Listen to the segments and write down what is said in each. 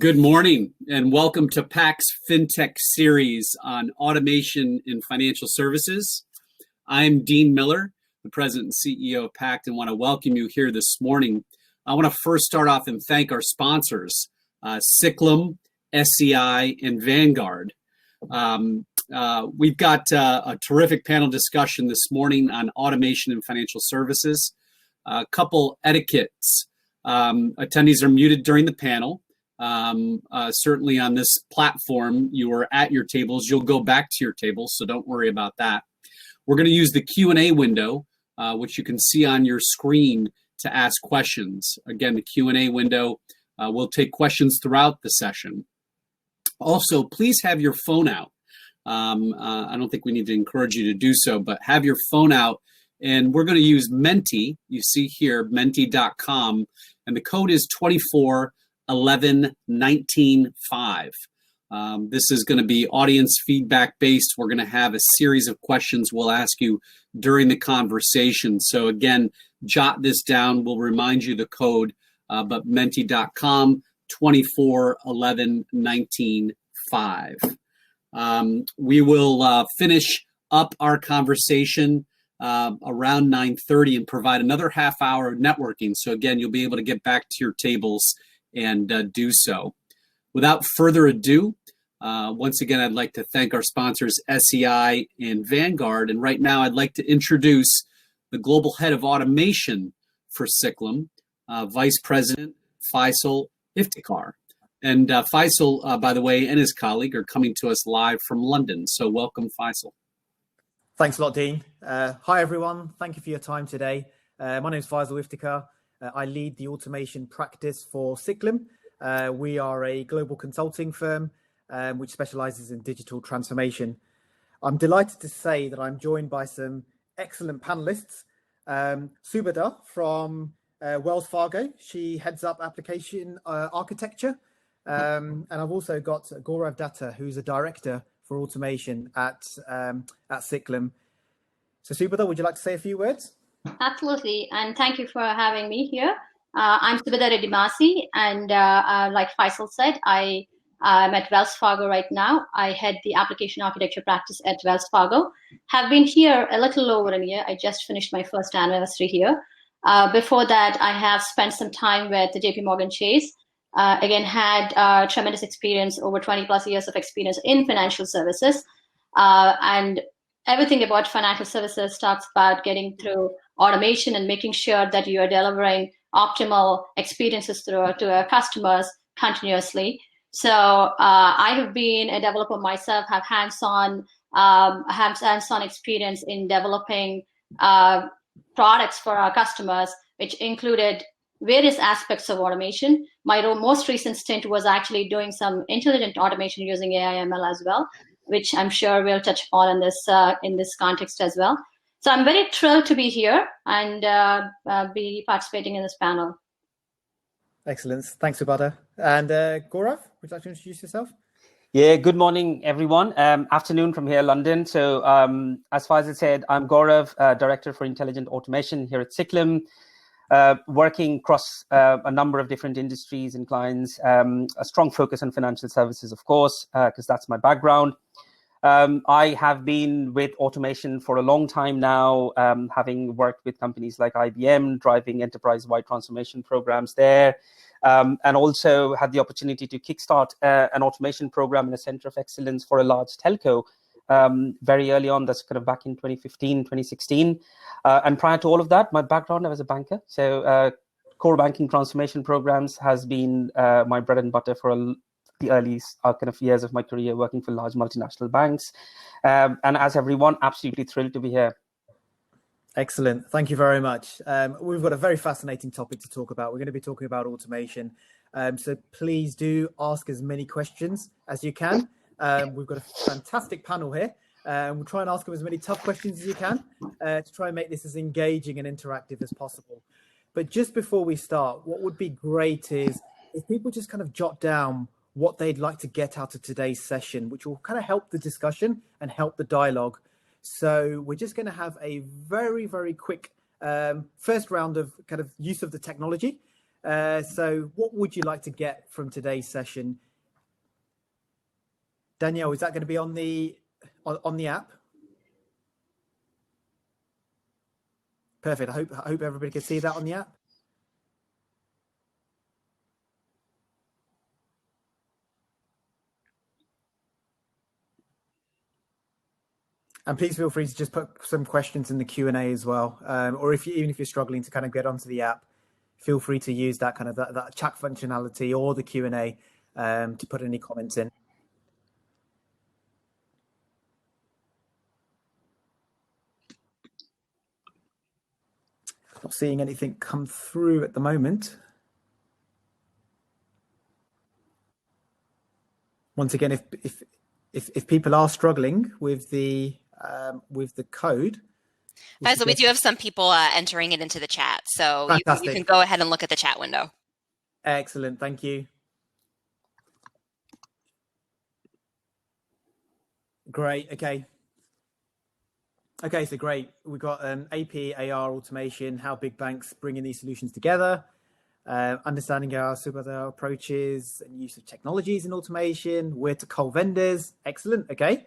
Good morning and welcome to PACT's Fintech series on automation in financial services. I'm Dean Miller, the President and CEO of PACT, and want to welcome you here this morning. I want to first start off and thank our sponsors, Ciklum, SCI, and Vanguard. We've got a terrific panel discussion this morning on automation in financial services. A couple etiquettes. Attendees are muted during the panel. Certainly on this platform, you are at your tables. You'll go back to your tables, so don't worry about that. We're going to use the Q&A window, which you can see on your screen, to ask questions. Again, the Q&A window will take questions throughout the session. Also, please have your phone out. I don't think we need to encourage you to do so, but have your phone out. And we're going to use Menti. You see here, menti.com, and the code is 2419195. This is going to be audience feedback based. We're going to have a series of questions we'll ask you during the conversation. So again, jot this down. We'll remind you the code, but menti.com 2419195. We will finish up our conversation around 9:30 and provide another half hour of networking. So again, you'll be able to get back to your tables and do so. Without further ado, once again, I'd like to thank our sponsors, SCI and Vanguard. And right now, I'd like to introduce the Global Head of Automation for Ciklum, Vice President Faisal Iftikhar. And Faisal, by the way, and his colleague are coming to us live from London. So welcome, Faisal. Thanks a lot, Dean. Hi, everyone. Thank you for your time today. My name is Faisal Iftikhar. I lead the automation practice for Ciklum. We are a global consulting firm which specializes in digital transformation. I'm delighted to say that I'm joined by some excellent panelists. Subhadaa from Wells Fargo. She heads up application architecture. And I've also got Gourav Datta, who's a director for automation at Ciklum. So Subhadaa, would you like to say a few words? Absolutely, and thank you for having me here. I'm Subhadaa Reddimasi, and like Faisal said, I'm at Wells Fargo right now. I head the application architecture practice at Wells Fargo. Have been here a little over a year. I just finished my first anniversary here. Before that, I have spent some time with the JP Morgan Chase. Again, had tremendous experience, over 20 plus years of experience in financial services. And everything about financial services talks about getting through automation and making sure that you are delivering optimal experiences to our customers continuously. So I have been a developer myself, have hands-on experience in developing products for our customers, which included various aspects of automation. My most recent stint was actually doing some intelligent automation using AI/ML as well, which I'm sure we'll touch upon in this context as well. So I'm very thrilled to be here and be participating in this panel. Excellent. Thanks, Subhadaa. And Gourav, would you like to introduce yourself? Yeah, good morning, everyone. Afternoon from here, London. So as Faisal said, I'm Gourav, Director for Intelligent Automation here at Ciklum. Working across a number of different industries and clients, a strong focus on financial services, of course, because that's my background. I have been with automation for a long time now, having worked with companies like IBM, driving enterprise-wide transformation programs there, and also had the opportunity to kickstart an automation program in a center of excellence for a large telco very early on. That's kind of back in 2015, 2016. And prior to all of that, my background, I was a banker. So core banking transformation programs has been my bread and butter for the early kind of years of my career, working for large multinational banks. And as everyone, absolutely thrilled to be here. Excellent. Thank you very much. We've got a very fascinating topic to talk about. We're going to be talking about automation. So please do ask as many questions as you can. We've got a fantastic panel here. We'll try and ask them as many tough questions as you can to try and make this as engaging and interactive as possible. But just before we start, what would be great is if people just kind of jot down what they'd like to get out of today's session, which will kind of help the discussion and help the dialogue. So we're just going to have a very, very quick first round of kind of use of the technology. So what would you like to get from today's session? Danielle, is that going to be on the app? Perfect. I hope everybody can see that on the app. And please feel free to just put some questions in the Q&A as well. Or even if you're struggling to kind of get onto the app, feel free to use that kind of that chat functionality or the Q&A to put any comments in. Not seeing anything come through at the moment. Once again, if people are struggling with the code, Faisal, we do have some people entering it into the chat, so you can go ahead and look at the chat window. Excellent, thank you. Great. Okay, so great. We've got AP, AR automation, how big banks bringing these solutions together, understanding our Subhadaa approaches and use of technologies in automation, where to cull vendors. Excellent. Okay.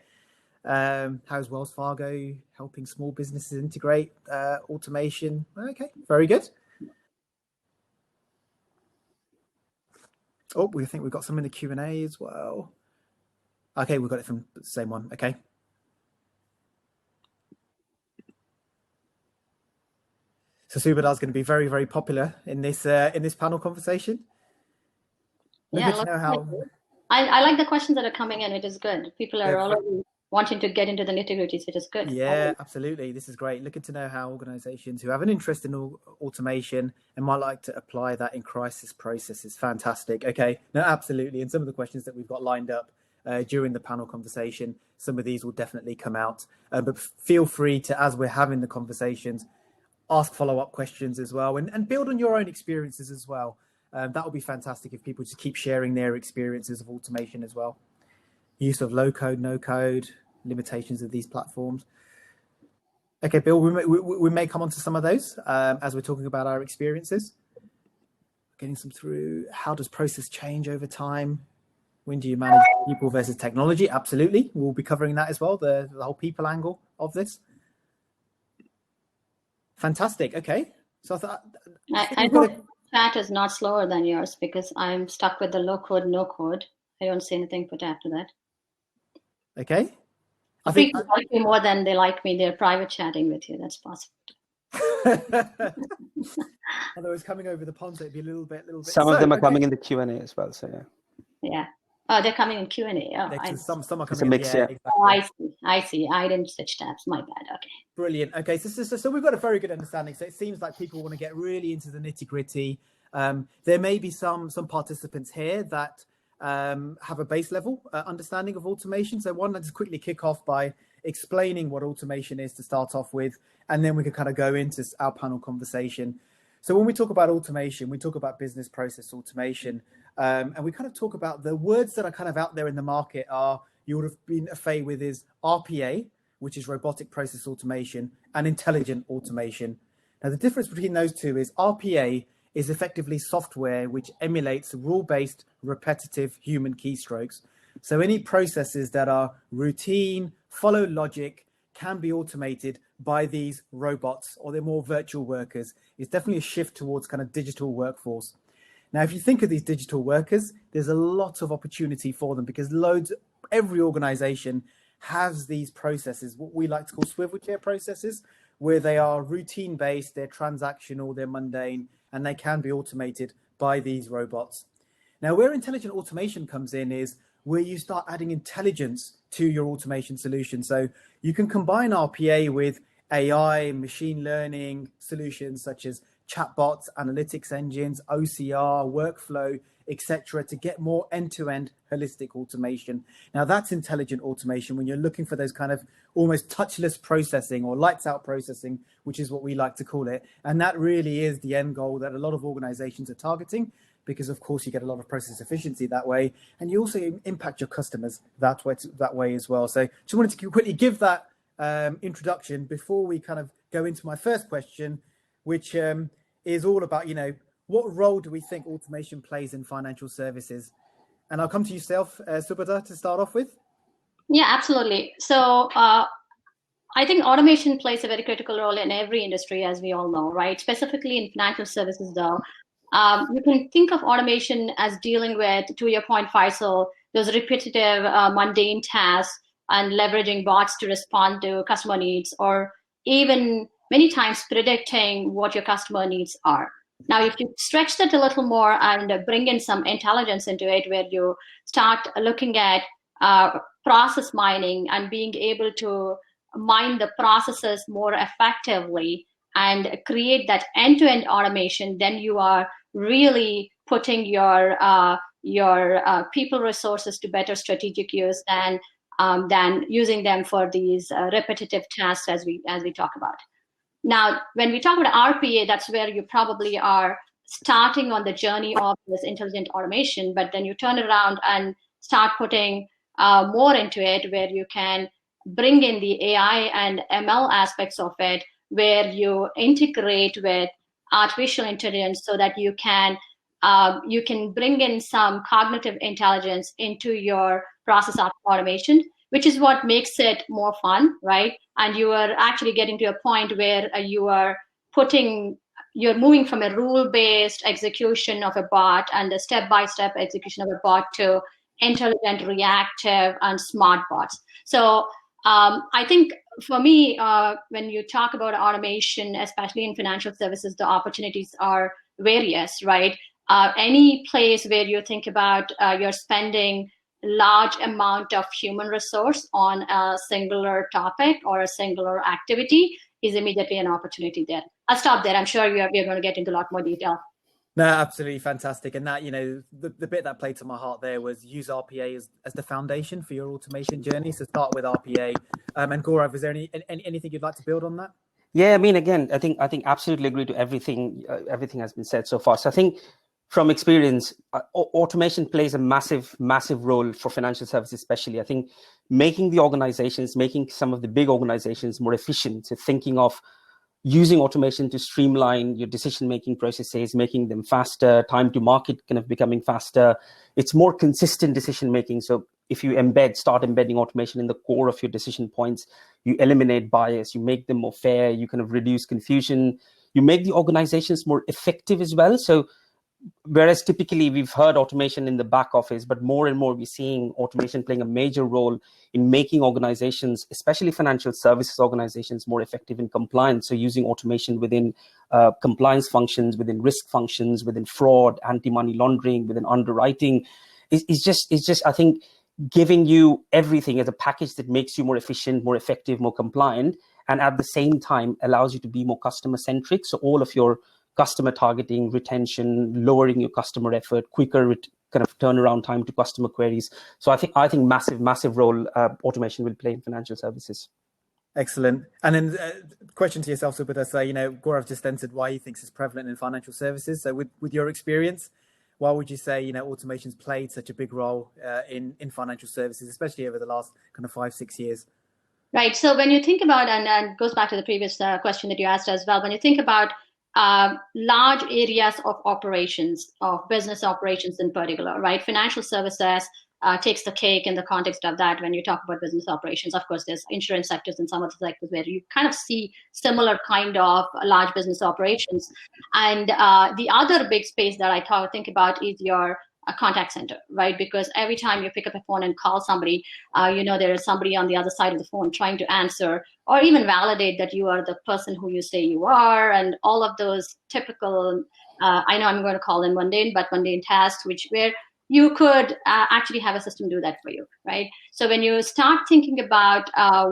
How's Wells Fargo helping small businesses integrate automation? Okay, very good. Oh, we think we've got some in the Q&A as well. Okay, we've got it from the same one. Okay. So Subhadaa is going to be very, very popular in this panel conversation. Yeah, I like the questions that are coming in. It is good. People are already wanting to get into the nitty-gritties, which is good. Yeah, absolutely. This is great. Looking to know how organizations who have an interest in automation and might like to apply that in crisis processes. Fantastic. Okay, no, absolutely. And some of the questions that we've got lined up during the panel conversation, some of these will definitely come out. But feel free to, as we're having the conversations, ask follow-up questions as well and build on your own experiences as well. That would be fantastic if people just keep sharing their experiences of automation as well. Use of low code, no code, limitations of these platforms. Okay, Bill, we may come on to some of those as we're talking about our experiences. Getting some through. How does process change over time? When do you manage people versus technology? Absolutely. We'll be covering that as well, the whole people angle of this. Fantastic. Okay. So I hope chat is not slower than yours because I'm stuck with the low code, no code. I don't see anything put after that. Okay. I think people like you more than they like me. They're private chatting with you. That's possible. Otherwise, coming over the pond, so it'd be a little bit. Some of them are coming in the Q&A as well. So yeah. Yeah. Oh, they're coming in Q&A. Oh, some are coming. It's a mix, yeah. Exactly. Oh, I see. I didn't switch tabs. My bad. Okay. Brilliant. Okay, so we've got a very good understanding. So it seems like people want to get really into the nitty gritty. There may be some participants here that have a base level understanding of automation. So why not just quickly kick off by explaining what automation is to start off with, and then we could kind of go into our panel conversation. So when we talk about automation, we talk about business process automation, and we kind of talk about the words that are kind of out there in the market are, you would have been familiar with, is RPA, which is robotic process automation, and intelligent automation. Now, the difference between those two is RPA is effectively software which emulates rule-based, repetitive human keystrokes. So any processes that are routine, follow logic, can be automated by these robots, or they're more virtual workers. It's definitely a shift towards kind of digital workforce. Now, if you think of these digital workers, there's a lot of opportunity for them because every organization has these processes, what we like to call swivel chair processes, where they are routine based, they're transactional, they're mundane, and they can be automated by these robots. Now, where intelligent automation comes in is where you start adding intelligence to your automation solution. So you can combine RPA with AI, machine learning solutions such as chatbots, analytics engines, OCR, workflow, etc., to get more end-to-end holistic automation. Now, that's intelligent automation when you're looking for those kind of almost touchless processing or lights out processing, which is what we like to call it. And that really is the end goal that a lot of organizations are targeting, because of course you get a lot of process efficiency that way, and you also impact your customers that way as well. So just wanted to quickly give that introduction before we kind of go into my first question, which is all about, what role do we think automation plays in financial services? And I'll come to yourself, Subhadaa, to start off with. Yeah, absolutely. So I think automation plays a very critical role in every industry, as we all know, right? Specifically in financial services, though. You can think of automation as dealing with, to your point, Faisal, those repetitive, mundane tasks and leveraging bots to respond to customer needs, or even many times predicting what your customer needs are. Now, if you stretch that a little more and bring in some intelligence into it, where you start looking at process mining and being able to mine the processes more effectively and create that end-to-end automation, then you are really putting your people resources to better strategic use than using them for these repetitive tasks as we talk about. Now, when we talk about RPA, that's where you probably are starting on the journey of this intelligent automation, but then you turn around and start putting more into it, where you can bring in the AI and ML aspects of it, where you integrate with artificial intelligence so that you can bring in some cognitive intelligence into your process of automation, which is what makes it more fun, right? And you are actually getting to a point where you're moving from a rule-based execution of a bot and a step-by-step execution of a bot to intelligent, reactive, and smart bots. So I think for me, when you talk about automation, especially in financial services, the opportunities are various, right? Any place where you think about you're spending large amount of human resource on a singular topic or a singular activity is immediately an opportunity there. I'll stop there. I'm sure we're going to get into a lot more detail. No, absolutely fantastic. And that, the bit that played to my heart there was use RPA as the foundation for your automation journey. So start with RPA. And Gourav, is there anything you'd like to build on that? Yeah, I mean, again, I think absolutely agree to everything. Everything has been said so far. So I think from experience, automation plays a massive role for financial services, especially. I think making some of the big organizations more efficient, so thinking of using automation to streamline your decision-making processes, making them faster, time to market kind of becoming faster. It's more consistent decision-making. So if you start embedding automation in the core of your decision points, you eliminate bias, you make them more fair, you kind of reduce confusion, you make the organizations more effective as well. So whereas typically we've heard automation in the back office, but more and more we're seeing automation playing a major role in making organizations, especially financial services organizations, more effective in compliance. So using automation within compliance functions, within risk functions, within fraud, anti-money laundering, within underwriting, is just I think giving you everything as a package that makes you more efficient, more effective, more compliant, and at the same time allows you to be more customer centric. So all of your customer targeting, retention, lowering your customer effort, quicker kind of turnaround time to customer queries. So I think massive role automation will play in financial services. Excellent. And then question to yourself, Subhadaa. So, Gourav just entered why he thinks it's prevalent in financial services. So with your experience, why would you say, automation's played such a big role in financial services, especially over the last kind of 5-6 years? Right. So when you think about, and it goes back to the previous question that you asked as well, when you think about large areas of operations, of business operations in particular, right? Financial services takes the cake in the context of that when you talk about business operations. Of course, there's insurance sectors and some other sectors where you kind of see similar kind of large business operations. And the other big space that I think about is your contact center, right? Because every time you pick up a phone and call somebody, there is somebody on the other side of the phone trying to answer or even validate that you are the person who you say you are, and all of those typical, I know I'm going to call them mundane tasks, where you could actually have a system do that for you, right? So when you start thinking about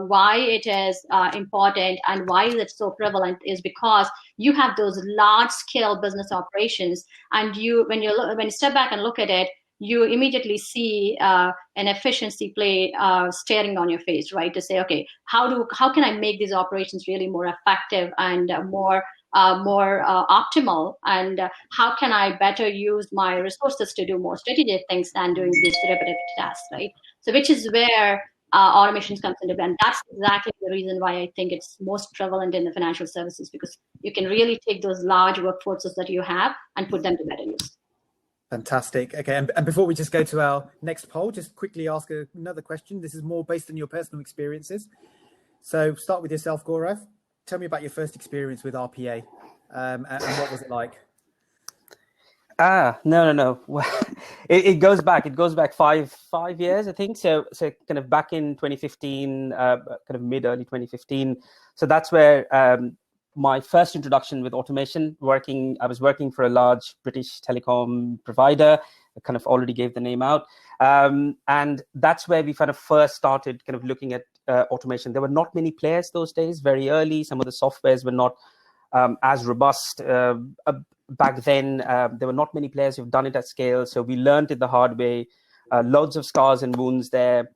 why it is important and why is it so prevalent, is because you have those large-scale business operations, and when you step back and look at it, you immediately see an efficiency play staring on your face, right? To say, okay, how can I make these operations really more effective and more optimal, and how can I better use my resources to do more strategic things than doing these repetitive tasks, right? So which is where automation comes into play, and that's exactly the reason why I think it's most prevalent in the financial services, because you can really take those large workforces that you have and put them to better use. Fantastic. Okay, and before we just go to our next poll, just quickly ask another question. This is more based on your personal experiences. So start with yourself, Gourav. Tell me about your first experience with RPA, and what was it like? No. It goes back. It goes back five years, I think. So kind of back in 2015, kind of early 2015. So that's where my first introduction with automation. I was working for a large British telecom provider. I kind of already gave the name out, and that's where we kind of first started kind of looking at automation. There were not many players those days. Very early, some of the softwares were not as robust. Back then, there were not many players who've done it at scale. So we learned it the hard way. Loads of scars and wounds there.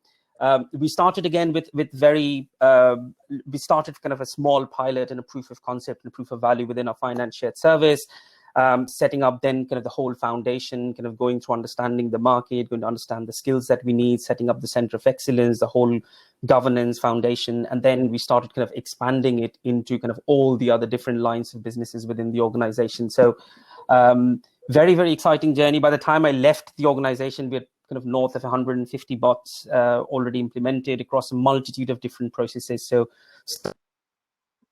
We started again with we started kind of a small pilot and a proof of concept and a proof of value within our finance shared service, setting up then kind of the whole foundation, kind of going through understanding the market, going to understand the skills that we need, setting up the center of excellence, the whole governance foundation. And then we started kind of expanding it into kind of all the other different lines of businesses within the organization. So very, very exciting journey. By the time I left the organization, we had kind of north of 150 bots already implemented across a multitude of different processes. So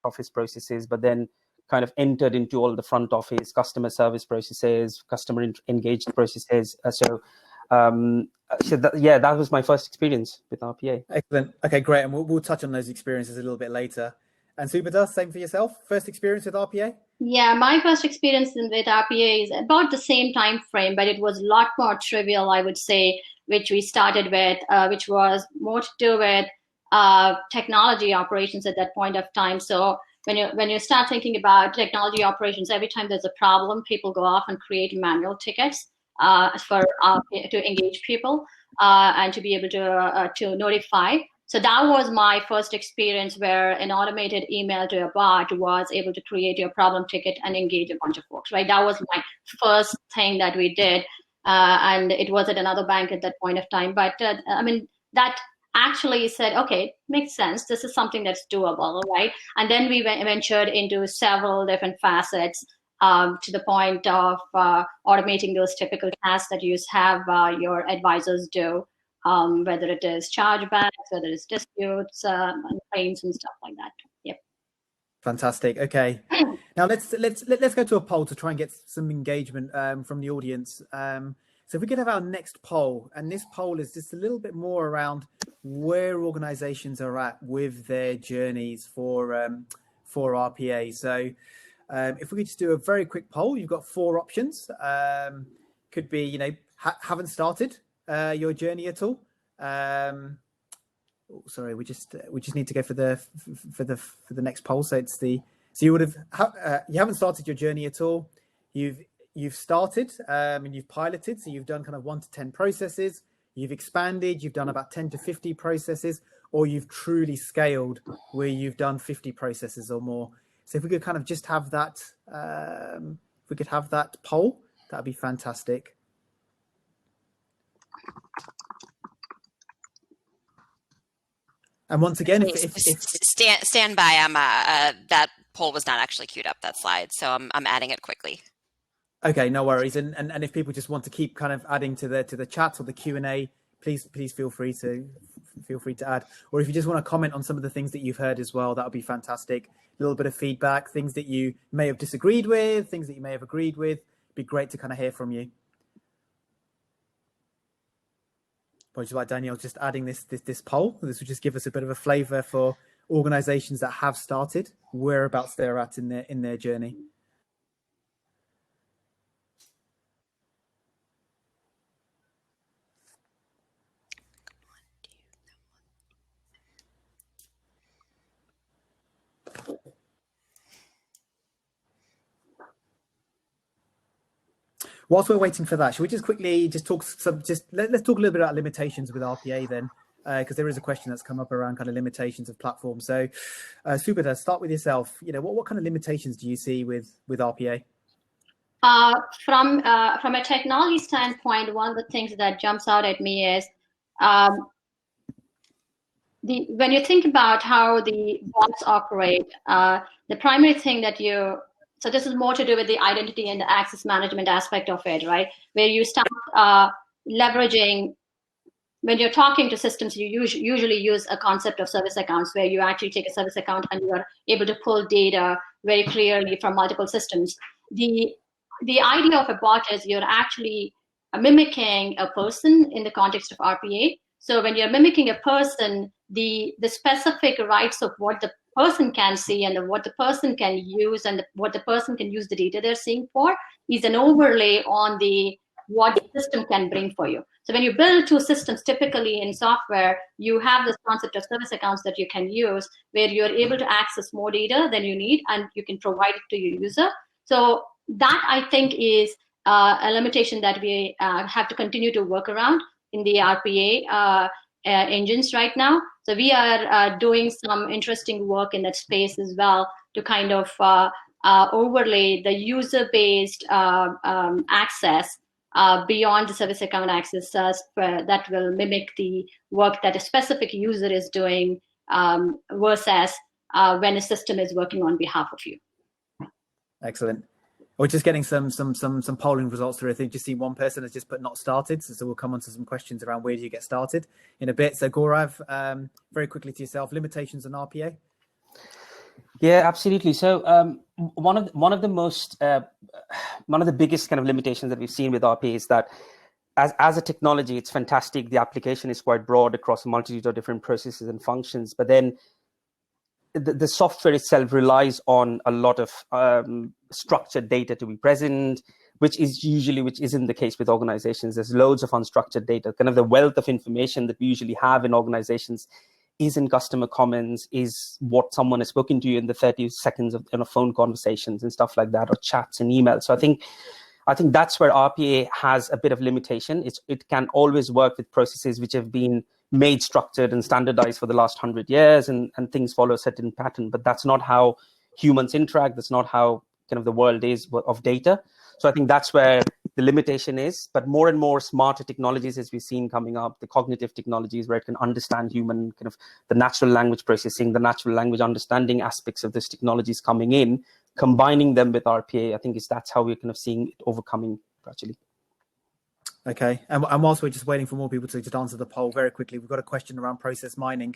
office processes, but then kind of entered into all the front office, customer service processes, customer engaged processes. So that was my first experience with RPA. Excellent. Okay, great. And we'll touch on those experiences a little bit later. And Subhadaa, same for yourself. First experience with RPA? Yeah, my first experience with RPA is about the same time frame, but it was a lot more trivial, I would say, which we started with, which was more to do with technology operations at that point of time. So when you start thinking about technology operations, every time there's a problem, people go off and create manual tickets to engage people and to be able to notify. So that was my first experience where an automated email to a bot was able to create your problem ticket and engage a bunch of folks, right? That was my first thing that we did. And it was at another bank at that point of time. But that actually said, okay, makes sense. This is something that's doable, right? And then we ventured into several different facets to the point of automating those typical tasks that you have your advisors do. Whether it is chargebacks, whether it's disputes and claims and stuff like that. Yep. Fantastic. Okay. Now let's go to a poll to try and get some engagement from the audience. So if we could have our next poll, and this poll is just a little bit more around where organizations are at with their journeys for RPA. So if we could just do a very quick poll, you've got 4 options. Could be, haven't started your journey at all. Sorry, we just need to go for the next poll. So it's you haven't started your journey at all. You've started and you've piloted. So you've done kind of 1 to 10 processes. You've expanded. You've done about 10 to 50 processes, or you've truly scaled where you've done 50 processes or more. So if we could kind of just have that, if we could have that poll, that'd be fantastic. And once again, if stand by, that poll was not actually queued up, that slide, so I'm adding it quickly. Okay, no worries. And if people just want to keep kind of adding to the chat or the Q&A, please feel free to add. Or if you just want to comment on some of the things that you've heard as well, that would be fantastic. A little bit of feedback, things that you may have disagreed with, things that you may have agreed with. It'd be great to kind of hear from you. Just like Danielle, just adding this poll. This will just give us a bit of a flavour for organisations that have started, whereabouts they're at in their journey. Whilst we're waiting for that, should we just quickly let's talk a little bit about limitations with RPA then, because there is a question that's come up around kind of limitations of platforms. So, Subhadaa, start with yourself. What kind of limitations do you see with RPA? From a technology standpoint, one of the things that jumps out at me is when you think about how the bots operate, the primary thing that so this is more to do with the identity and the access management aspect of it, right? Where you start leveraging, when you're talking to systems, you usually use a concept of service accounts, where you actually take a service account and you are able to pull data very clearly from multiple systems. The idea of a bot is you're actually mimicking a person in the context of RPA. So when you're mimicking a person, the specific rights of what the person can see and what the person can use and what the person can use the data they're seeing for is an overlay on what the system can bring for you. So when you build two systems, typically in software, you have this concept of service accounts that you can use, where you're able to access more data than you need, and you can provide it to your user. So that, I think, is a limitation that we have to continue to work around in the RPA engines right now. So we are doing some interesting work in that space as well to kind of overlay the user-based access beyond the service account access that will mimic the work that a specific user is doing versus when a system is working on behalf of you. Excellent. We're just getting some polling results through. I think just see one person has just put not started. So we'll come on to some questions around where do you get started in a bit. So Gourav, very quickly to yourself, limitations on RPA. Yeah, absolutely. So one of the biggest kind of limitations that we've seen with RPA is that as a technology, it's fantastic. The application is quite broad across a multitude of different processes and functions, but then the software itself relies on a lot of structured data to be present, which isn't the case with organizations. There's loads of unstructured data. Kind of the wealth of information that we usually have in organizations is in customer comments, is what someone has spoken to you in the 30 seconds of phone conversations and stuff like that, or chats and emails. So I think that's where RPA has a bit of limitation. It can always work with processes which have been made structured and standardized for the last 100 years, and things follow a certain pattern. But that's not how humans interact. That's not how kind of the world is of data. So I think that's where the limitation is. But more and more smarter technologies, as we've seen coming up, the cognitive technologies where it can understand human, kind of the natural language processing, the natural language understanding aspects of this technologies coming in, combining them with RPA, I think that's how we're kind of seeing it overcoming gradually. Okay, and whilst we're just waiting for more people to just answer the poll very quickly, we've got a question around process mining.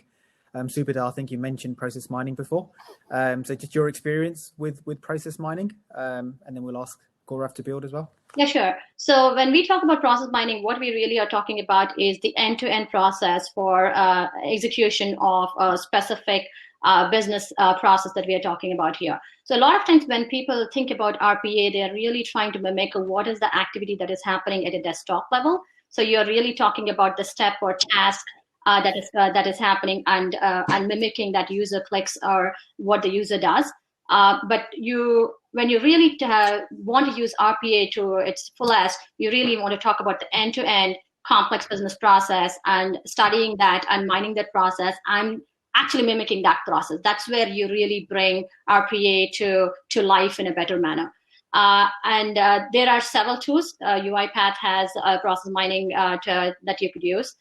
Subhadaa, I think you mentioned process mining before. So just your experience with process mining, and then we'll ask Gourav to build as well. Yeah, sure. So when we talk about process mining, what we really are talking about is the end-to-end process for execution of a specific business process that we are talking about here. So a lot of times when people think about RPA, they're really trying to mimic what is the activity that is happening at a desktop level. So you're really talking about the step or task that is happening and mimicking that user clicks or what the user does. But when you really want to use RPA to its fullest, you really want to talk about the end-to-end complex business process and studying that and mining that process and actually mimicking that process. That's where you really bring RPA to life in a better manner. And there are several tools. UiPath has process mining that you could use,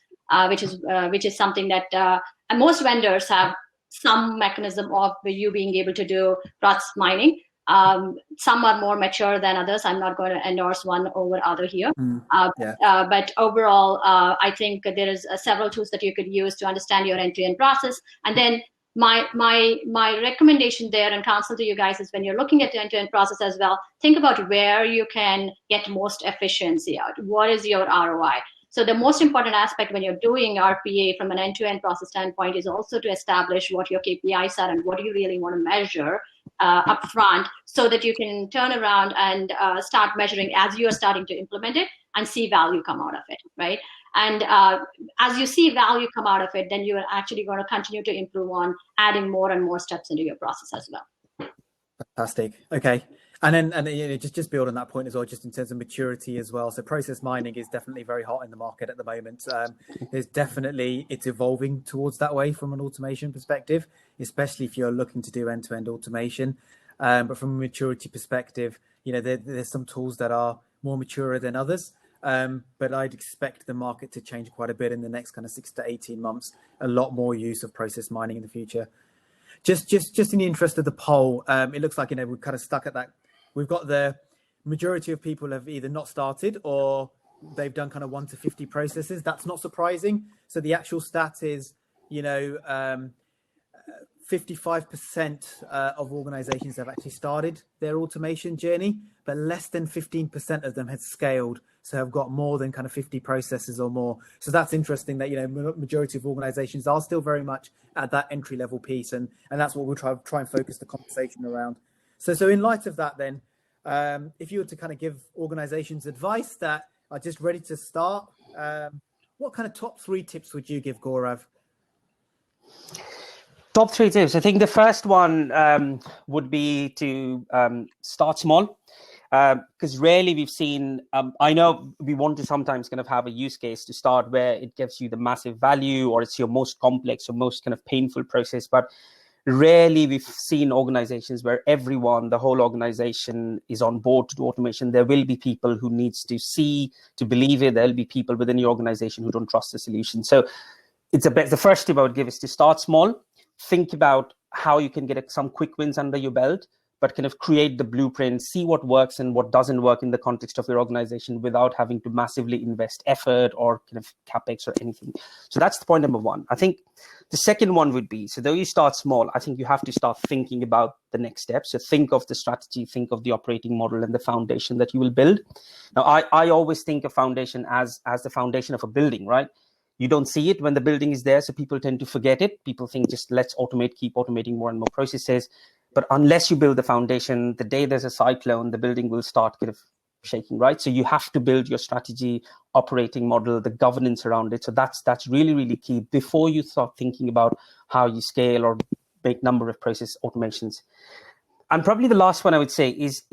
which is something that most vendors have some mechanism of you being able to do process mining. Some are more mature than others. I'm not going to endorse one over other here. But overall, I think there is several tools that you could use to understand your end-to-end process. And then my recommendation there and counsel to you guys is when you're looking at the end-to-end process as well, think about where you can get most efficiency out. What is your ROI? So the most important aspect when you're doing RPA from an end-to-end process standpoint is also to establish what your KPIs are and what you really want to measure upfront, so that you can turn around and start measuring as you are starting to implement it and see value come out of it, right? And as you see value come out of it, then you are actually going to continue to improve on adding more and more steps into your process as well. Fantastic. Okay. And then just build on that point as well, just in terms of maturity as well. So process mining is definitely very hot in the market at the moment. It's evolving towards that way from an automation perspective, especially if you're looking to do end-to-end automation. But from a maturity perspective, there's some tools that are more mature than others. But I'd expect the market to change quite a bit in the next kind of 6 to 18 months. A lot more use of process mining in the future. Just in the interest of the poll, it looks like, we're kind of stuck at that. We've got the majority of people have either not started or they've done kind of 1 to 50 processes. That's not surprising. So the actual stat is, 55% of organizations have actually started their automation journey, but less than 15% of them have scaled. So have got more than kind of 50 processes or more. So that's interesting that, majority of organizations are still very much at that entry level piece. And that's what we'll try and focus the conversation around. So in light of that, then, if you were to kind of give organizations advice that are just ready to start, what kind of top 3 tips would you give, Gourav? Top 3 tips. I think the first one would be to start small, because rarely we've seen, I know we want to sometimes kind of have a use case to start where it gives you the massive value or it's your most complex or most kind of painful process, but rarely we've seen organizations where everyone, the whole organization is on board to do automation. There will be people who needs to see, to believe it. There'll be people within your organization who don't trust the solution. So the first tip I would give is to start small. Think about how you can get some quick wins under your belt, but kind of create the blueprint, see what works and what doesn't work in the context of your organization without having to massively invest effort or kind of capex or anything. So that's the point number 1. I think the second one would be, so though you start small, I think you have to start thinking about the next step. So think of the strategy, think of the operating model and the foundation that you will build. Now, I always think of foundation as the foundation of a building, right? You don't see it when the building is there, so people tend to forget it. People think just let's automate, keep automating more and more processes. But unless you build the foundation, the day there's a cyclone, the building will start kind of shaking, right? So you have to build your strategy, operating model, the governance around it. So that's really, really key before you start thinking about how you scale or make number of process automations. And probably the last one I would say is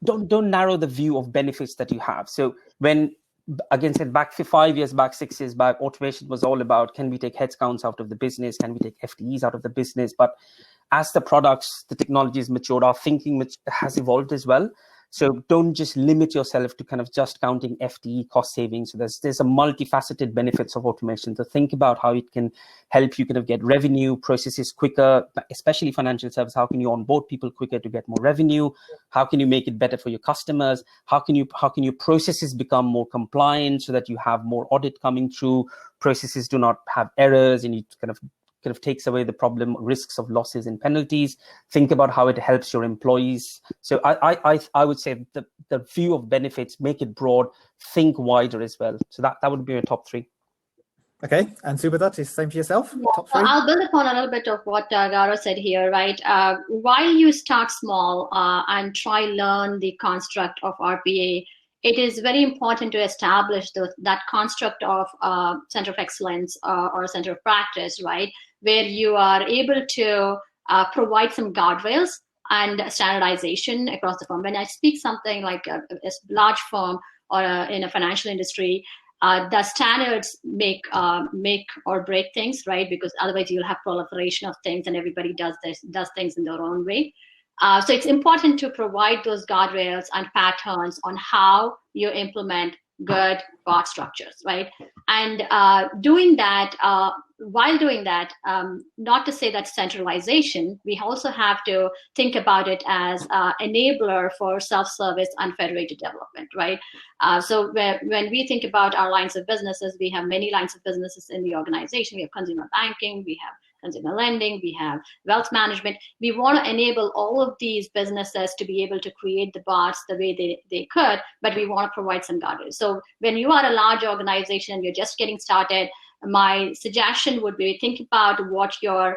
don't narrow the view of benefits that you have. So when, again, said back 5 years back, 6 years back, automation was all about, can we take headcounts out of the business? Can we take FTEs out of the business? But as the products, the technologies matured, our thinking has evolved as well. So don't just limit yourself to kind of just counting FTE cost savings. So there's a multifaceted benefits of automation. So think about how it can help you kind of get revenue, processes quicker, especially financial service. How can you onboard people quicker to get more revenue? How can you make it better for your customers? How can your processes become more compliant so that you have more audit coming through? Processes do not have errors, and you kind of takes away the problem, risks of losses and penalties. Think about how it helps your employees. So I would say the view of benefits, make it broad, think wider as well. So that would be your top 3. Okay, and Subhadaa, is the same for yourself? Yeah. Top 3? I'll build upon a little bit of what Gaurav said here, right? While you start small and try learn the construct of RPA, it is very important to establish that construct of center of excellence or center of practice, right? Where you are able to provide some guardrails and standardization across the firm. When I speak something like a large firm or in a financial industry, the standards make or break things, right? Because otherwise you'll have proliferation of things and everybody does things in their own way. So it's important to provide those guardrails and patterns on how you implement good bot structures, right? And doing that, while doing that, not to say that centralization, we also have to think about it as enabler for self-service and federated development, right? So when we think about our lines of businesses, we have many lines of businesses in the organization. We have consumer banking, we have consumer lending, we have wealth management. We want to enable all of these businesses to be able to create the bots the way they could, but we want to provide some guardrails. So when you are a large organization and you're just getting started, my suggestion would be think about what your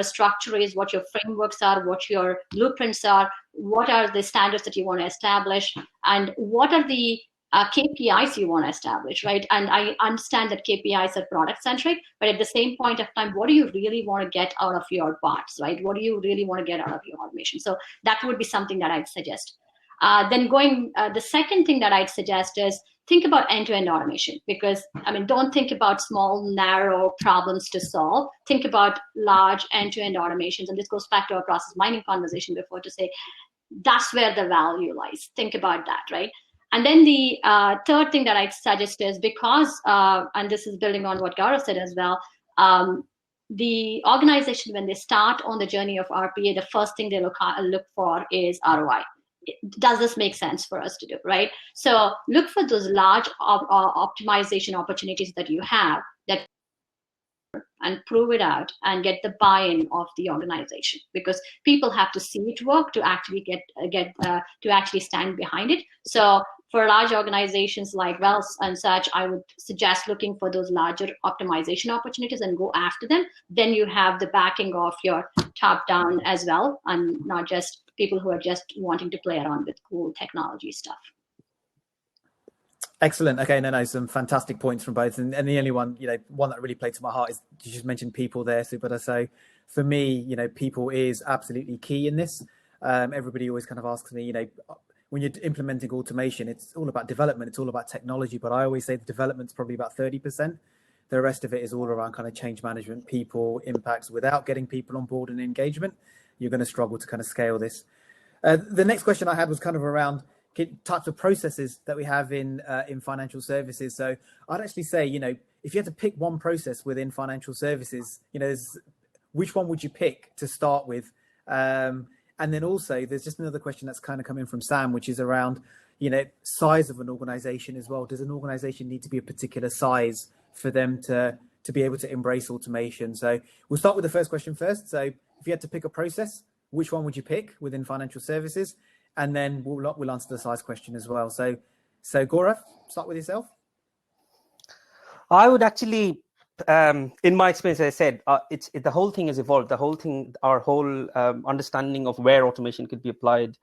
structure is, what your frameworks are, what your blueprints are, what are the standards that you want to establish, and what are the KPIs you want to establish, right? And I understand that KPIs are product-centric, but at the same point of time, what do you really want to get out of your bots, right? What do you really want to get out of your automation? So that would be something that I'd suggest. The second thing that I'd suggest is think about end-to-end automation, because, don't think about small, narrow problems to solve. Think about large end-to-end automations. And this goes back to our process mining conversation before to say, that's where the value lies. Think about that, right? And then the third thing that I'd suggest is because, and this is building on what Gaurav said as well, the organization, when they start on the journey of RPA, the first thing they look for is ROI. Does this make sense for us to do, right? So look for those large optimization opportunities that you have that, and prove it out and get the buy-in of the organization, because people have to see it work to actually to actually stand behind it. So for large organizations like Wells and such, I would suggest looking for those larger optimization opportunities and go after them. Then you have the backing of your top down as well, and not just people who are just wanting to play around with cool technology stuff. Excellent. Okay, no, some fantastic points from both. And the only one, one that really played to my heart is you just mentioned people there, Subhadaa. So for me, people is absolutely key in this. Everybody always kind of asks me, when you're implementing automation, it's all about development, it's all about technology. But I always say the development's probably about 30%. The rest of it is all around kind of change management, people, impacts. Without getting people on board and engagement, you're going to struggle to kind of scale this. The next question I had was kind of around types of processes that we have in financial services. So I'd actually say, if you had to pick one process within financial services, which one would you pick to start with? And then also there's just another question that's kind of coming from Sam, which is around, size of an organization as well. Does an organization need to be a particular size for them to be able to embrace automation? So we'll start with the first question first. So if you had to pick a process, which one would you pick within financial services? And then we'll answer the size question as well. So Gourav, start with yourself. I would actually, in my experience, as I said, the whole thing has evolved. Our whole understanding of where automation could be applied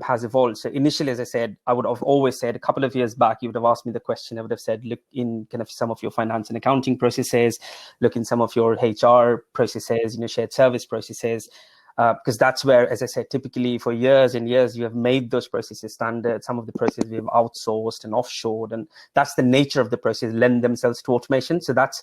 has evolved. So initially, as I said, I would have always said, a couple of years back, you would have asked me the question, I would have said, look in kind of some of your finance and accounting processes, look in some of your HR processes, shared service processes. Because that's where, as I said, typically for years and years, you have made those processes standard. Some of the processes we have outsourced and offshored, and that's the nature of the process, lend themselves to automation. So that's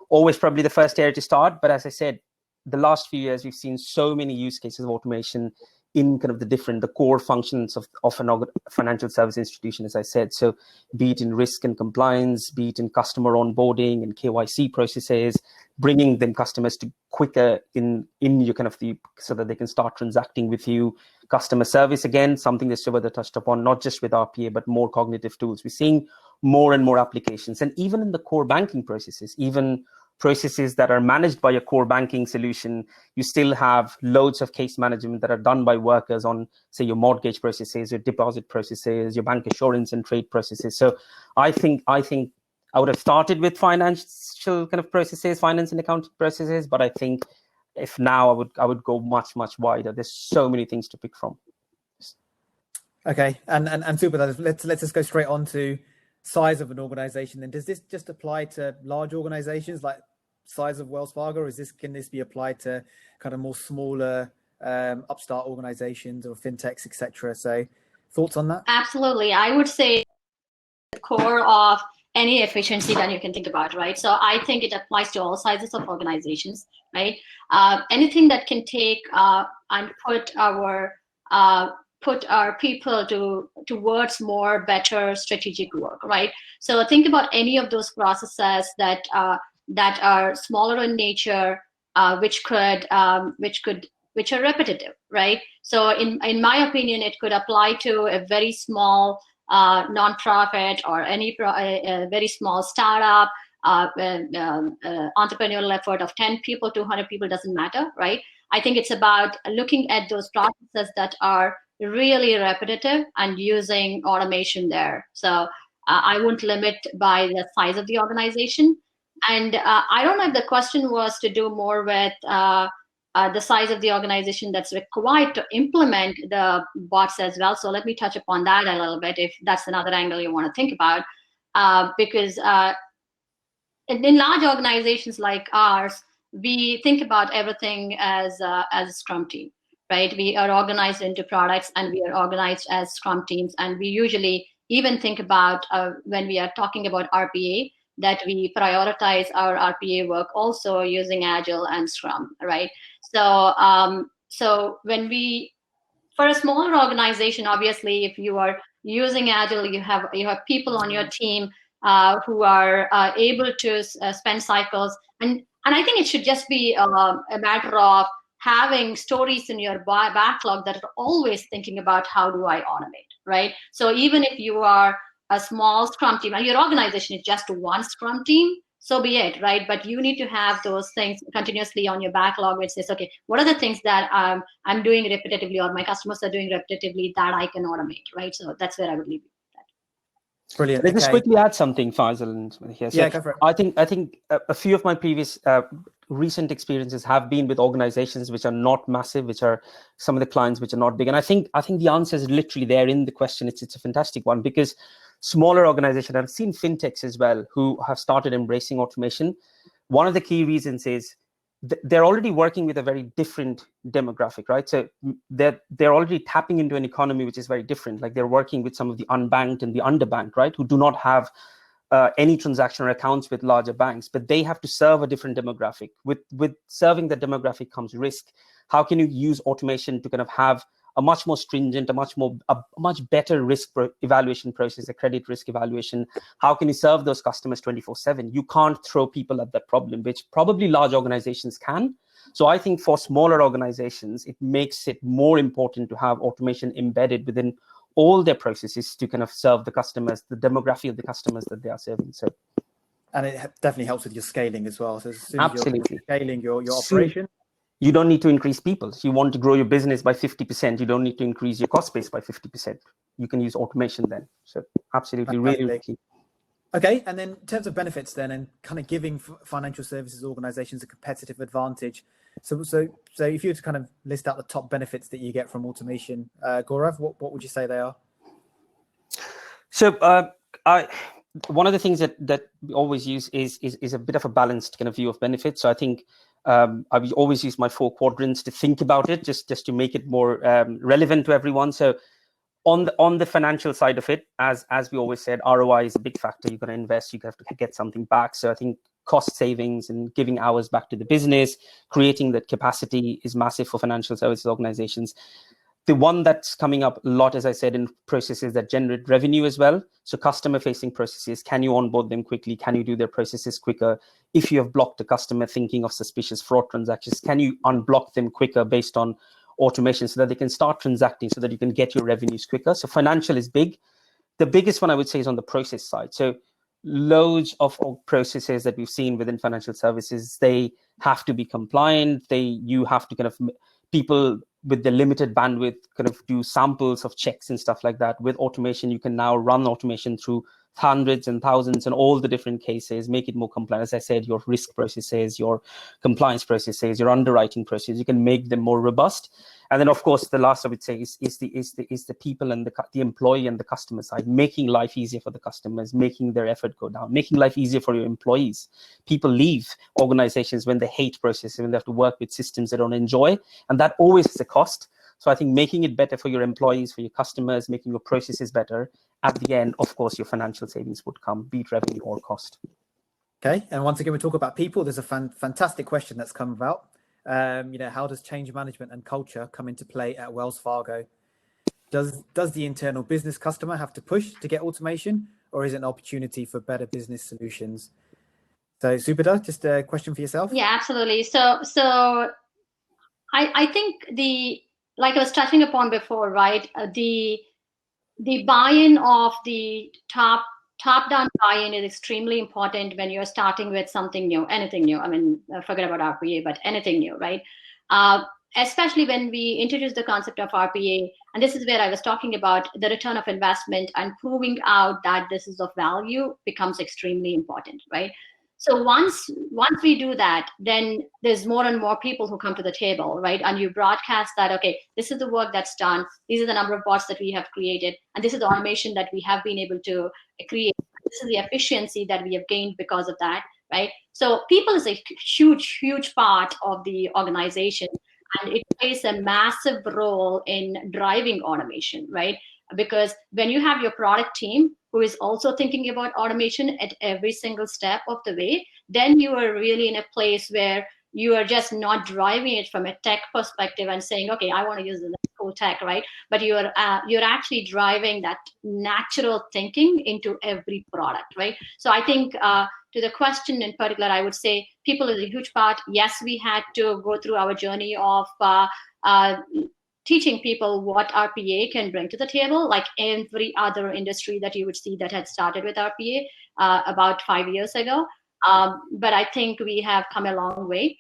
always probably the first area to start. But as I said, the last few years, we've seen so many use cases of automation in kind of the core functions of a financial service institution, as I said. So be it in risk and compliance, be it in customer onboarding and KYC processes, bringing them customers to quicker in your kind of so that they can start transacting with you. Customer service, again, something that Subhadaa touched upon, not just with RPA, but more cognitive tools. We're seeing more and more applications. And even in the core banking processes, even processes that are managed by a core banking solution, you still have loads of case management that are done by workers on, say, your mortgage processes, your deposit processes, your bank assurance and trade processes. So I think I would have started with financial kind of processes, finance and accounting processes, but I think if now I would go much, much wider. There's so many things to pick from. Okay, and Subhadaa, let's just go straight on to size of an organization. Then does this just apply to large organizations like size of Wells Fargo, or can this be applied to kind of more smaller upstart organizations or fintechs, etc.? So thoughts on that? Absolutely. I would say the core of any efficiency that you can think about, right? So I think it applies to all sizes of organizations, right? Anything that can take and put our people towards more better strategic work, right? So think about any of those processes that are smaller in nature, which are repetitive, right? So in my opinion, it could apply to a very small nonprofit or a very small startup, entrepreneurial effort of 10 people, 200 people, doesn't matter, right? I think it's about looking at those processes that are really repetitive and using automation there. So I wouldn't limit by the size of the organization. And I don't know if the question was to do more with the size of the organization that's required to implement the bots as well. So let me touch upon that a little bit, if that's another angle you want to think about. Because in large organizations like ours, we think about everything as a Scrum team, right? We are organized into products and we are organized as Scrum teams. And we usually even think about when we are talking about RPA, that we prioritize our RPA work also using Agile and Scrum, right? So when for a smaller organization, obviously, if you are using Agile, you have people on your team who are able to spend cycles, and I think it should just be a matter of having stories in your backlog that are always thinking about how do I automate, right? So even if you are a small Scrum team and your organization is just one Scrum team, so be it, right? But you need to have those things continuously on your backlog, which says, okay, what are the things that I'm doing repetitively or my customers are doing repetitively that I can automate, right? So that's where I would leave you. Brilliant. Let's just quickly add something, Faisal, here. So yeah, go for it. I think a few of my previous recent experiences have been with organizations which are not massive, which are some of the clients which are not big. And I think the answer is literally there in the question. It's a fantastic one, because smaller organizations, I've seen fintechs as well who have started embracing automation. One of the key reasons is they're already working with a very different demographic, right? So they're already tapping into an economy which is very different. Like they're working with some of the unbanked and the underbanked, right? Who do not have any transactional accounts with larger banks, but they have to serve a different demographic. With serving that demographic comes risk. How can you use automation to kind of have a much more stringent, a much better risk evaluation process, a credit risk evaluation? How can you serve those customers 24/7? You can't throw people at that problem, which probably large organizations can. So I think for smaller organizations, it makes it more important to have automation embedded within all their processes to kind of serve the customers, the demographic of the customers that they are serving. So, and it definitely helps with your scaling as well. So as soon absolutely, as you're scaling your operation, you don't need to increase people. If you want to grow your business by 50%, you don't need to increase your cost base by 50%. You can use automation then. So absolutely, really key. Okay, and then in terms of benefits then, and kind of giving financial services organizations a competitive advantage. So if you were to kind of list out the top benefits that you get from automation, Gourav, what would you say they are? So one of the things that we always use is a bit of a balanced kind of view of benefits. So I think I always use my 4 quadrants to think about it, just to make it more relevant to everyone. So on the financial side of it, as we always said, ROI is a big factor. You're going to invest, you have to get something back. So I think cost savings and giving hours back to the business, creating that capacity is massive for financial services organizations. The one that's coming up a lot, as I said, in processes that generate revenue as well. So customer-facing processes, can you onboard them quickly? Can you do their processes quicker? If you have blocked a customer thinking of suspicious fraud transactions, can you unblock them quicker based on automation so that they can start transacting, so that you can get your revenues quicker? So financial is big. The biggest one I would say is on the process side. So loads of processes that we've seen within financial services, they have to be compliant. You have to kind of, people with the limited bandwidth kind of do samples of checks and stuff like that. With automation, you can now run automation through hundreds and thousands and all the different cases, make it more compliant. As I said, your risk processes, your compliance processes, your underwriting processes, you can make them more robust. And then, of course, the last I would say is the people and the employee and the customer side, making life easier for the customers, making their effort go down, making life easier for your employees. People leave organizations when they hate processes, when they have to work with systems they don't enjoy, and that always is a cost. So I think making it better for your employees, for your customers, making your processes better, at the end, of course, your financial savings would come, be it revenue or cost. Okay, and once again, we talk about people. There's a fantastic question that's come about. How does change management and culture come into play at Wells Fargo? Does the internal business customer have to push to get automation, or is it an opportunity for better business solutions? So Subhadaa, just a question for yourself. Yeah, absolutely. So I think like I was touching upon before, right? The buy-in of the top-down buy-in is extremely important when you're starting with something new, anything new. I mean, forget about RPA, but anything new, right? Especially when we introduce the concept of RPA, and this is where I was talking about the return of investment and proving out that this is of value becomes extremely important, right? So once we do that, then there's more and more people who come to the table, right? And you broadcast that, okay, this is the work that's done. These are the number of bots that we have created. And this is the automation that we have been able to create. This is the efficiency that we have gained because of that, right? So people is a huge, huge part of the organization. And it plays a massive role in driving automation, right? Because when you have your product team who is also thinking about automation at every single step of the way, then you are really in a place where you are just not driving it from a tech perspective and saying, okay, I want to use this cool tech, right? But you're actually driving that natural thinking into every product, right? So I think to the question in particular, I would say people is a huge part. Yes, we had to go through our journey of teaching people what RPA can bring to the table, like every other industry that you would see that had started with RPA about 5 years ago. But I think we have come a long way.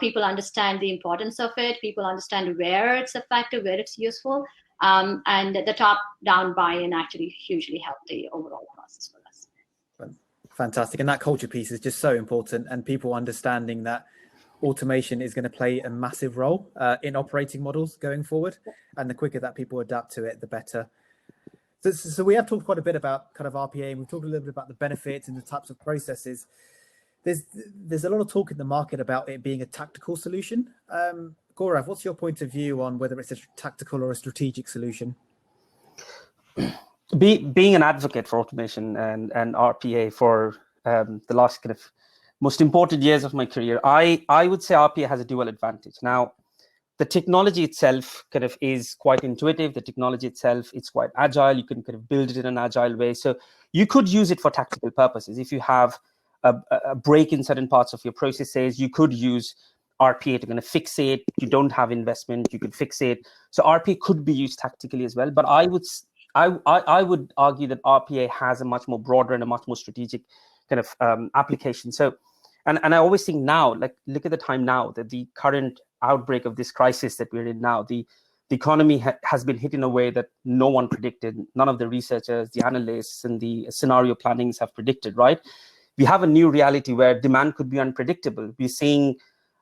People understand the importance of it. People understand where it's effective, where it's useful. And the top-down buy-in actually hugely helped the overall process for us. Fantastic. And that culture piece is just so important, and people understanding that automation is going to play a massive role in operating models going forward. And the quicker that people adapt to it, the better. So we have talked quite a bit about kind of RPA, and we've talked a little bit about the benefits and the types of processes. There's a lot of talk in the market about it being a tactical solution. Gourav, what's your point of view on whether it's a tactical or a strategic solution? Being an advocate for automation and RPA for the last kind of most important years of my career, I would say RPA has a dual advantage. Now, the technology itself kind of is quite intuitive. The technology itself, it's quite agile. You can kind of build it in an agile way. So you could use it for tactical purposes. If you have a break in certain parts of your processes, you could use RPA to kind of fix it. You don't have investment, you could fix it. So RPA could be used tactically as well. But I would argue that RPA has a much more broader and a much more strategic kind of application. So, and I always think now, like, look at the time now, that the current outbreak of this crisis that we're in now, the economy has been hit in a way that no one predicted. None of the researchers, the analysts, and the scenario plannings have predicted, right? We have a new reality where demand could be unpredictable. We're seeing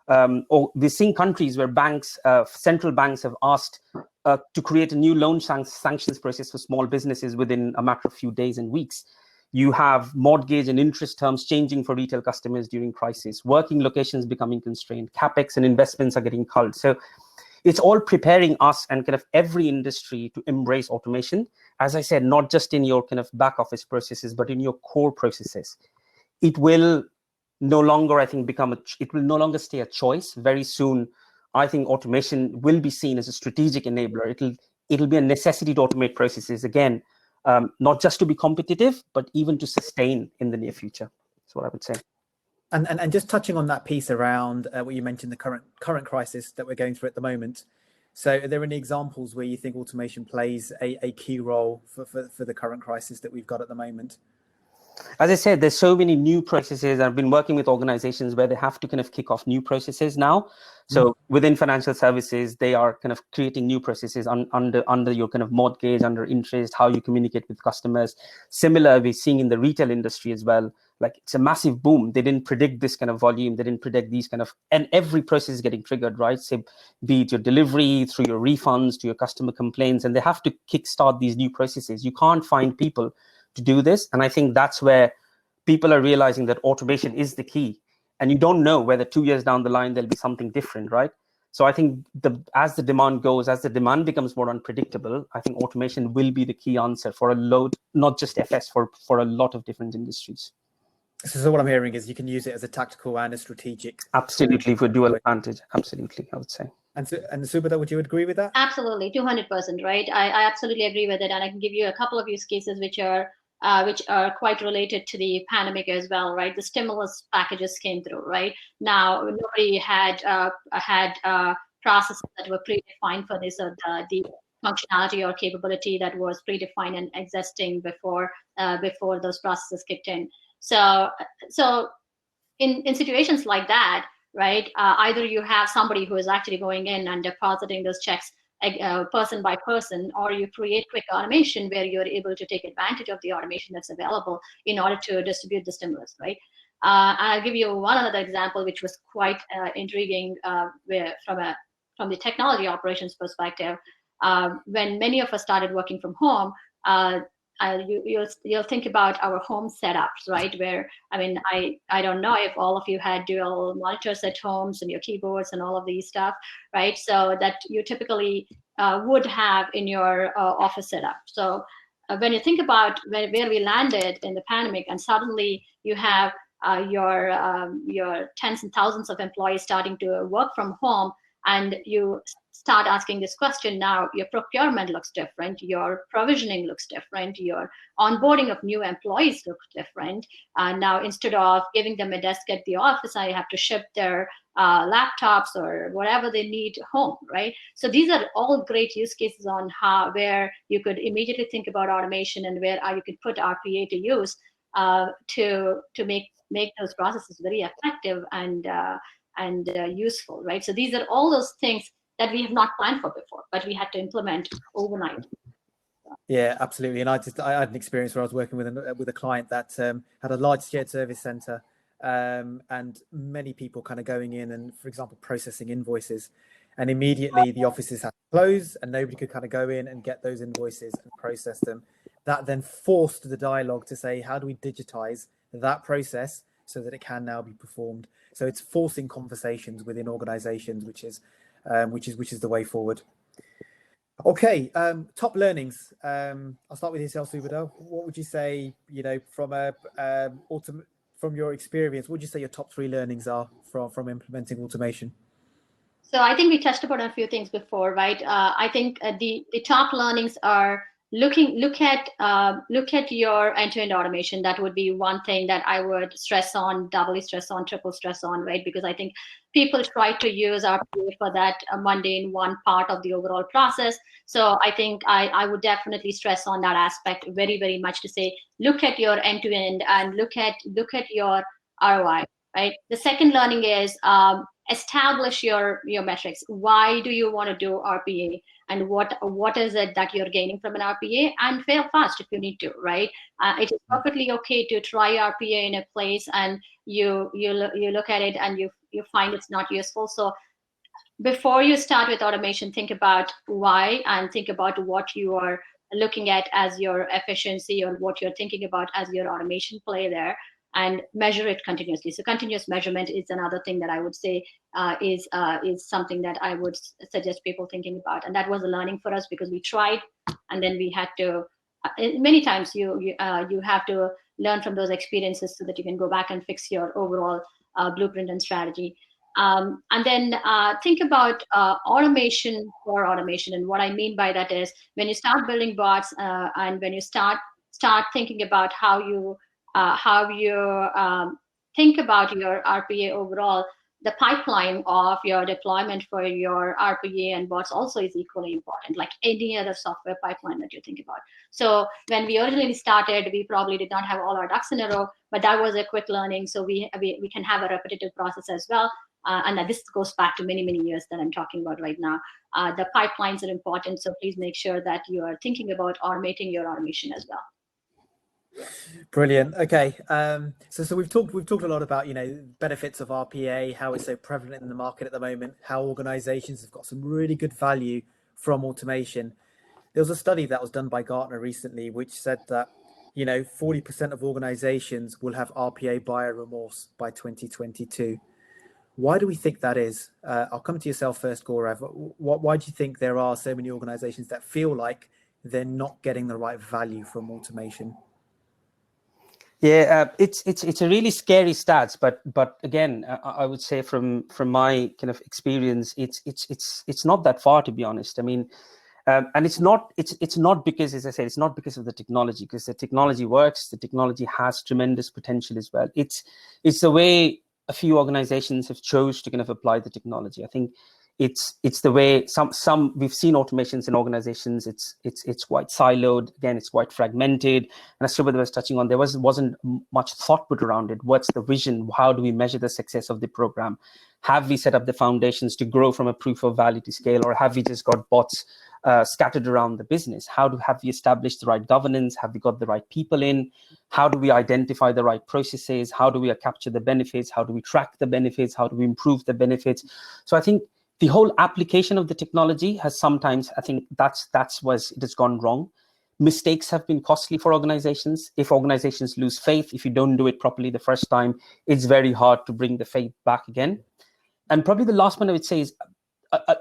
countries where banks, central banks have asked to create a new loan sanctions process for small businesses within a matter of few days and weeks. You have mortgage and interest terms changing for retail customers during crisis. Working locations becoming constrained. CapEx and investments are getting culled. So it's all preparing us and kind of every industry to embrace automation. As I said, not just in your kind of back office processes, but in your core processes. It will no longer, I think, it will no longer stay a choice. Very soon, I think automation will be seen as a strategic enabler. It'll be a necessity to automate processes, again, not just to be competitive, but even to sustain in the near future. That's what I would say. And just touching on that piece around what you mentioned, the current crisis that we're going through at the moment. So are there any examples where you think automation plays a key role for the current crisis that we've got at the moment? As I said, there's so many new processes. I've been working with organizations where they have to kind of kick off new processes now. So within financial services, they are kind of creating new processes under your kind of mortgage, under interest, how you communicate with customers. Similar, we're seeing in the retail industry as well. Like, it's a massive boom. They didn't predict this kind of volume. They didn't predict these kind of, and every process is getting triggered, right? So be it your delivery, through your refunds, to your customer complaints, and they have to kickstart these new processes. You can't find people to do this. And I think that's where people are realizing that automation is the key. And you don't know whether 2 years down the line, there'll be something different, right? So I think as the demand goes, as the demand becomes more unpredictable, I think automation will be the key answer for a load, not just FS, for a lot of different industries. So what I'm hearing is you can use it as a tactical and a strategic. Absolutely, for dual advantage. Absolutely, I would say. And Subhadaa, would you agree with that? Absolutely, 200%, right? I absolutely agree with it, and I can give you a couple of use cases which are quite related to the pandemic as well, right? The stimulus packages came through, right? Now, nobody had processes that were predefined for this, or the functionality or capability that was predefined and existing before those processes kicked in. So in situations like that, right? Either you have somebody who is actually going in and depositing those checks person by person, or you create quick automation where you're able to take advantage of the automation that's available in order to distribute the stimulus, right? I'll give you one other example, which was quite intriguing from the technology operations perspective. When many of us started working from home, you'll think about our home setups, right? Where, I mean, I don't know if all of you had dual monitors at homes and your keyboards and all of these stuff, right? So that you typically would have in your office setup. So when you think about where we landed in the pandemic, and suddenly you have your tens and thousands of employees starting to work from home, and you start asking this question, now your procurement looks different, your provisioning looks different, your onboarding of new employees looks different. Now, instead of giving them a desk at the office, I have to ship their laptops or whatever they need home, right? So these are all great use cases on where you could immediately think about automation, and where you could put RPA to use to make those processes very effective and useful, right? So these are all those things that we have not planned for before, but we had to implement overnight. Yeah, absolutely. And I had an experience where I was working with a client that had a large shared service center, and many people kind of going in and, for example, processing invoices, and immediately the offices had to close and nobody could kind of go in and get those invoices and process them. That then forced the dialogue to say, how do we digitize that process so that it can now be performed? So it's forcing conversations within organizations, which is the way forward. Okay, top learnings. I'll start with yourself, Subhadaa. What would you say, from your experience, what would you say your top 3 learnings are from implementing automation? So I think we touched upon a few things before, right? I think the top learnings are look at your end-to-end automation. That would be one thing that I would stress on, doubly stress on, triple stress on, right? Because I think people try to use RPA for that mundane one part of the overall process. So I think I would definitely stress on that aspect very, very much, to say, look at your end-to-end and look at your ROI, right? The second learning is establish your metrics. Why do you want to do RPA? And what is it that you're gaining from an RPA? And fail fast if you need to, right? It is perfectly okay to try RPA in a place and you look at it and you find it's not useful. So before you start with automation, think about why, and think about what you are looking at as your efficiency, or what you're thinking about as your automation play there, and measure it continuously. So continuous measurement is another thing that I would say is something that I would suggest people thinking about. And that was a learning for us, because we tried, and then we had to, many times you have to learn from those experiences so that you can go back and fix your overall blueprint and strategy. And then think about automation for automation. And what I mean by that is, when you start building bots and when you start thinking about how you think about your RPA overall, the pipeline of your deployment for your RPA and bots also is equally important, like any other software pipeline that you think about. So when we originally started, we probably did not have all our ducks in a row, but that was a quick learning. So we can have a repetitive process as well. And this goes back to many, many years that I'm talking about right now. The pipelines are important, so please make sure that you are thinking about automating your automation as well. Brilliant. Okay, so we've talked a lot about benefits of RPA, how it's so prevalent in the market at the moment, how organizations have got some really good value from automation. There was a study that was done by Gartner recently which said that 40% of organizations will have RPA buyer remorse by 2022. Why do we think that is? I'll come to yourself first, Gourav. Why do you think there are so many organizations that feel like they're not getting the right value from automation? Yeah, it's a really scary stats, but again, I would say from my kind of experience, it's not that far, to be honest. I mean, and it's not because, as I said, it's not because of the technology, because the technology works, the technology has tremendous potential as well. It's the way a few organizations have chose to kind of apply the technology. I think it's the way some we've seen automations in organizations. It's quite siloed. Again, it's quite fragmented. And as Subhadaa was touching on, there wasn't much thought put around it. What's the vision? How do we measure the success of the program? Have we set up the foundations to grow from a proof of value to scale, or have we just got bots scattered around the business? Have we established the right governance? Have we got the right people in? How do we identify the right processes? How do we capture the benefits? How do we track the benefits? How do we improve the benefits? So I think the whole application of the technology has sometimes, I think that's where it has gone wrong. Mistakes have been costly for organizations. If organizations lose faith, if you don't do it properly the first time, it's very hard to bring the faith back again. And probably the last one I would say is,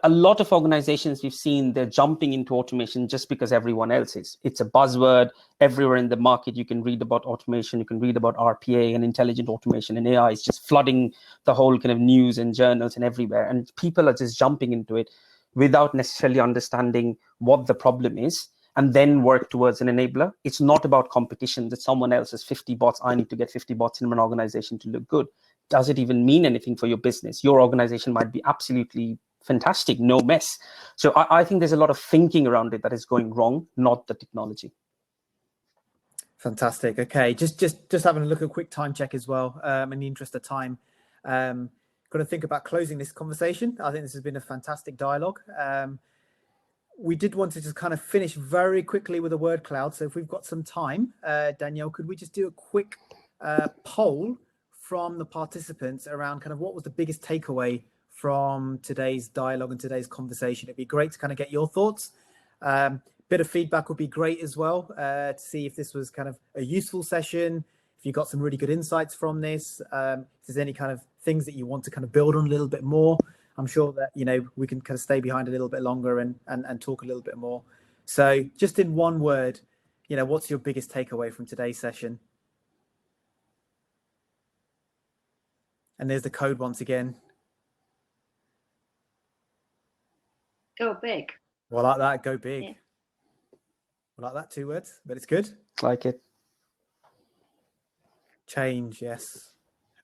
a lot of organizations we've seen, they're jumping into automation just because everyone else is. It's a buzzword everywhere in the market. You can read about automation, you can read about RPA and intelligent automation, and AI is just flooding the whole kind of news and journals and everywhere. And people are just jumping into it without necessarily understanding what the problem is, and then work towards an enabler. It's not about competition that someone else has 50 bots. I need to get 50 bots in an organization to look good. Does it even mean anything for your business? Your organization might be absolutely fantastic, no mess. So I think there's a lot of thinking around it that is going wrong, not the technology. Fantastic. Okay, just having a look at a quick time check as well. In the interest of time, got to think about closing this conversation. I think this has been a fantastic dialogue. We did want to just kind of finish very quickly with a word cloud. So if we've got some time, Danielle, could we just do a quick poll from the participants around kind of what was the biggest takeaway from today's dialogue and today's conversation? It'd be great to kind of get your thoughts. Bit of feedback would be great as well, to see if this was kind of a useful session, if you got some really good insights from this, if there's any kind of things that you want to kind of build on a little bit more. I'm sure that, you know, we can kind of stay behind a little bit longer and talk a little bit more. So just in one word, you know, what's your biggest takeaway from today's session? And there's the code once again. Go big. Well, like that, go big. Yeah. Well, like that, 2 words, but it's good. Like it. Change, yes.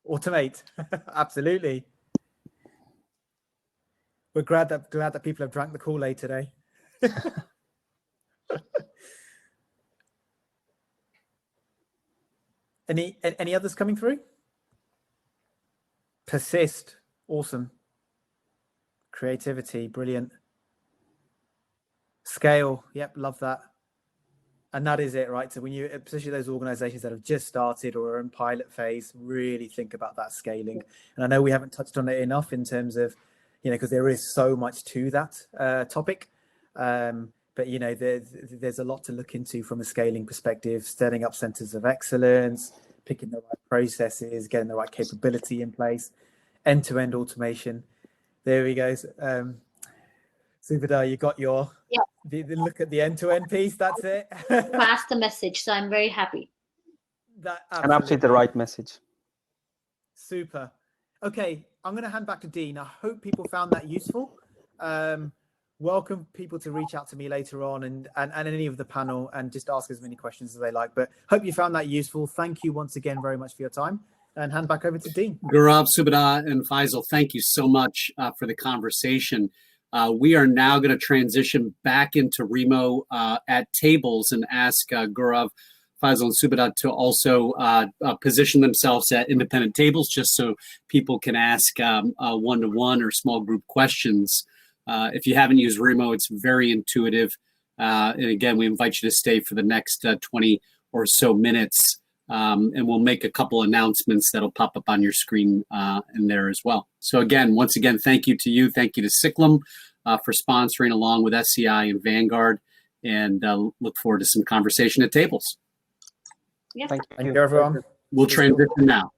Automate, absolutely. We're glad that people have drank the Kool-Aid today. Any others coming through? Persist, awesome. Creativity, brilliant. Scale, yep, love that. And that is it, right? So when you, especially those organizations that have just started or are in pilot phase, really think about that scaling. And I know we haven't touched on it enough in terms of, you know, because there is so much to that topic. But, you know, there's a lot to look into from a scaling perspective, setting up centers of excellence, picking the right processes, getting the right capability in place, end-to-end automation. There we go. Subhadaa, you got your the look at the end-to-end piece. That's it. Pass the message. So I'm very happy. And absolutely the right message. Super. Okay, I'm going to hand back to Dean. I hope people found that useful. Welcome people to reach out to me later on and any of the panel and just ask as many questions as they like. But hope you found that useful. Thank you once again very much for your time. And hand back over to Dean. Gourav, Subhadaa, and Faisal, thank you so much for the conversation. We are now going to transition back into Remo at tables and ask Gourav, Faisal, and Subhadaa to also position themselves at independent tables just so people can ask one-to-one or small group questions. If you haven't used Remo, it's very intuitive. And again, we invite you to stay for the next 20 or so minutes. And we'll make a couple announcements that'll pop up on your screen in there as well. So again, once again, thank you to you. Thank you to Ciklum for sponsoring along with SCI and Vanguard. And look forward to some conversation at tables. Yeah. Thank you, everyone. We'll transition now.